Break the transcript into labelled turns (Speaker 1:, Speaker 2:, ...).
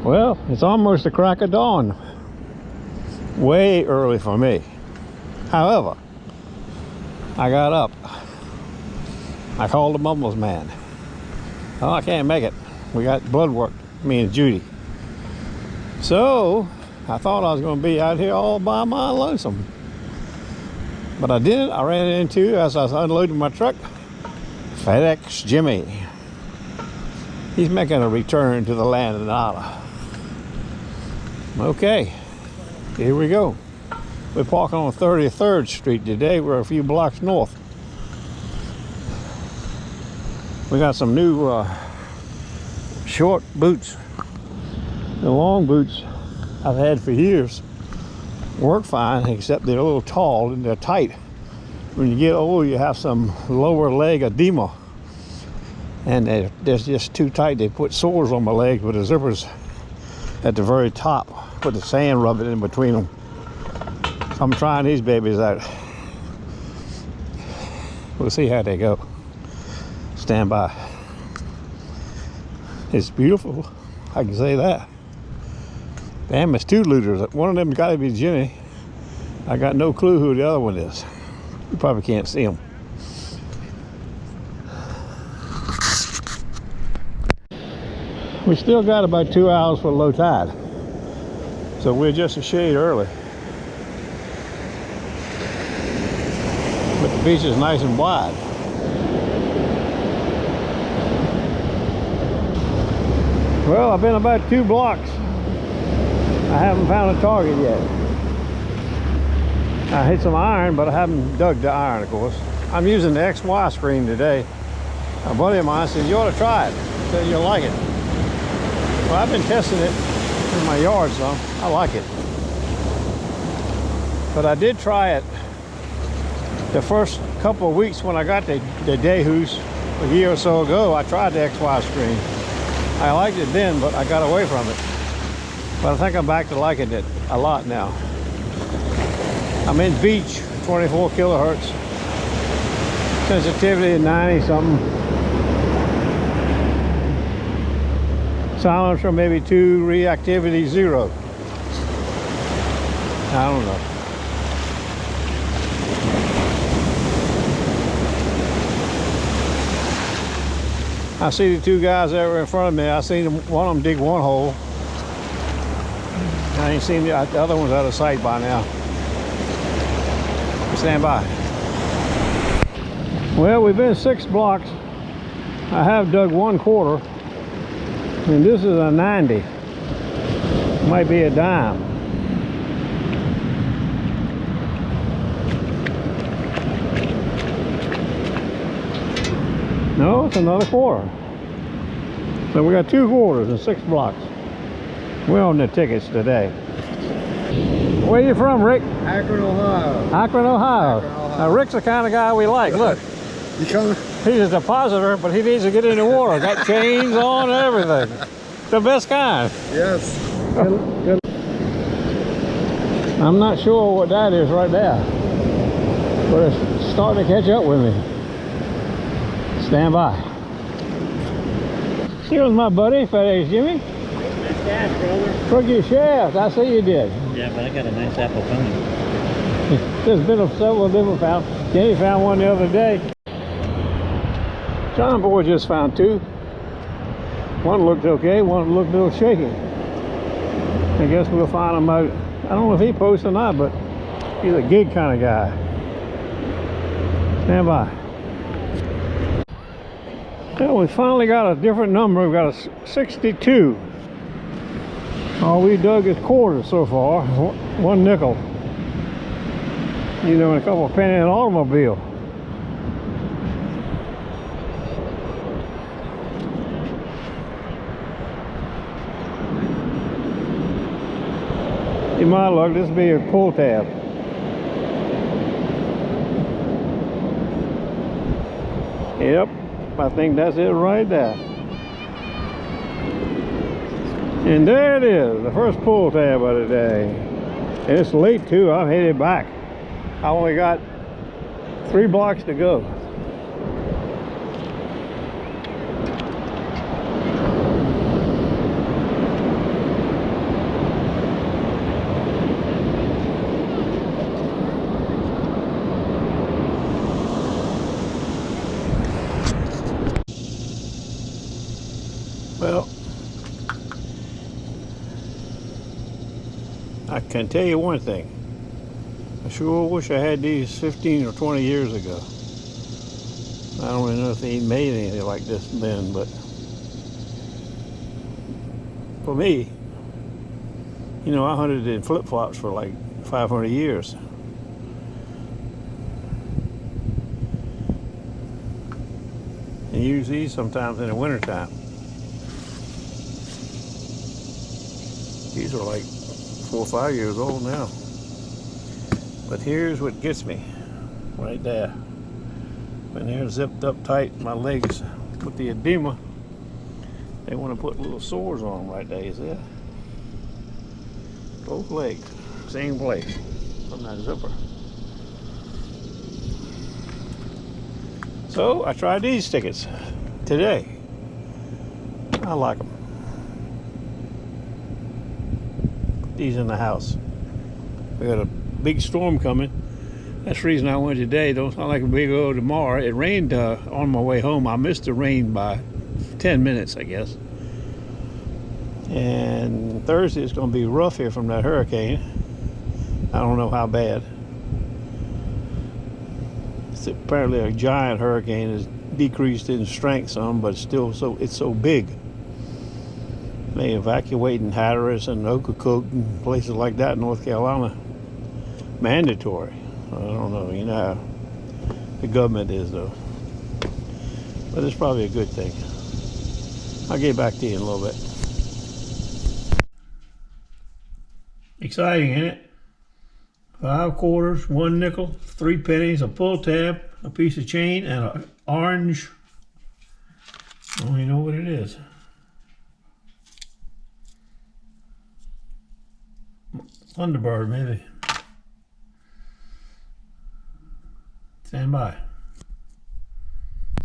Speaker 1: Well, it's almost the crack of dawn. Way early for me. However, I got up. I called the Mumbles man. Oh, I can't make it. We got blood work, me and Judy. So, I thought I was going to be out here all by my lonesome. But I didn't. I ran into, as I was unloading my truck, FedEx Jimmy. He's making a return to the land of Nada. Okay, here we go. We're parking on 33rd Street today. We're a few blocks north. We got some new short boots. The long boots I've had for years work fine, except they're a little tall and they're tight. When you get old, you have some lower leg edema, and they're just too tight. They put sores on my legs with the zippers at the very top. Put the sand rubbing in between them. So I'm trying these babies out. We'll see how they go. Stand by. It's beautiful, I can say that. Damn, it's two looters. One of them got to be Jimmy. I got no clue who the other one is. You probably can't see him. We still got about 2 hours for low tide, so we're just a shade early. But the beach is nice and wide. Well, I've been about 2 blocks. I haven't found a target yet. I hit some iron, but I haven't dug the iron, of course. I'm using the XY screen today. A buddy of mine said, you ought to try it. He said you'll like it. Well, I've been testing it in my yard some. I like it. But I did try it the first couple of weeks when I got the Dehus a year or so ago. I tried the XY screen. I liked it then, but I got away from it. But I think I'm back to liking it a lot now. I'm in beach, 24 kilohertz. Sensitivity at 90 something. Silencer maybe 2, reactivity 0. I don't know. I see the 2 guys that were in front of me. I seen one of them dig 1 hole. I ain't seen the other one's out of sight by now. Stand by. Well, we've been 6 blocks. I have dug 1/4, and this is a 90. Might be a dime. No, it's another 1/4. So we got 2 quarters in 6 blocks. We're on the tickets today. Where are you from, Rick?
Speaker 2: Akron, Ohio.
Speaker 1: Akron, Ohio.
Speaker 2: Akron, Ohio.
Speaker 1: Now, Rick's the kind of guy we like. Look,
Speaker 2: You coming?
Speaker 1: he's a depositor, but he needs to get in the water. Got chains on and everything. The best kind.
Speaker 2: Yes. Good.
Speaker 1: I'm not sure what that is right there, but it's starting to catch up with me. Stand by. Here's my buddy, FedEx Jimmy.
Speaker 3: Nice catch, brother.
Speaker 1: Took your shaft. I see you did.
Speaker 3: Yeah, but I got a nice apple pony.
Speaker 1: There's been several different found. Jenny found one the other day. John Boy just found 2. One looked okay, one looked a little shaky. I guess we'll find him out. I don't know if he posts or not, but he's a gig kind of guy. Stand by. Well, we finally got a different number. We've got a 62. All we dug is quarters so far. 1 nickel. You know, and a couple of penny in an automobile. In my luck, this will be a pull tab. Yep, I think that's it right there. And there it is, the first pull tab of the day. And it's late too, I'm headed back. I only got 3 blocks to go. Well, I can tell you one thing. I sure wish I had these 15 or 20 years ago. I don't even know if they made anything like this then, but for me, you know, I hunted in flip-flops for like 500 years. And use these sometimes in the wintertime. These are like 4 or 5 years old now. But here's what gets me, right there. When they're zipped up tight, my legs with the edema, they want to put little sores on them right there, you see? Both legs, same place, from that zipper. So I tried these tickets today. I like them. Put these in the house. We got a big storm coming. That's the reason I went today. Don't sound like a big old tomorrow. It rained on my way home. I missed the rain by 10 minutes, I guess. And Thursday is going to be rough here from that hurricane. I don't know how bad. It's apparently a giant hurricane. Has decreased in strength some, but still it's so big. They evacuating Hatteras and Ocracoke and places like that in North Carolina. Mandatory. I don't know, you know how the government is though. But it's probably a good thing. I'll get back to you in a little bit. Exciting, ain't it? 5 quarters, 1 nickel, 3 pennies, a pull tab, a piece of chain, and an orange. I don't even know what it is. Thunderbird, maybe. Stand by.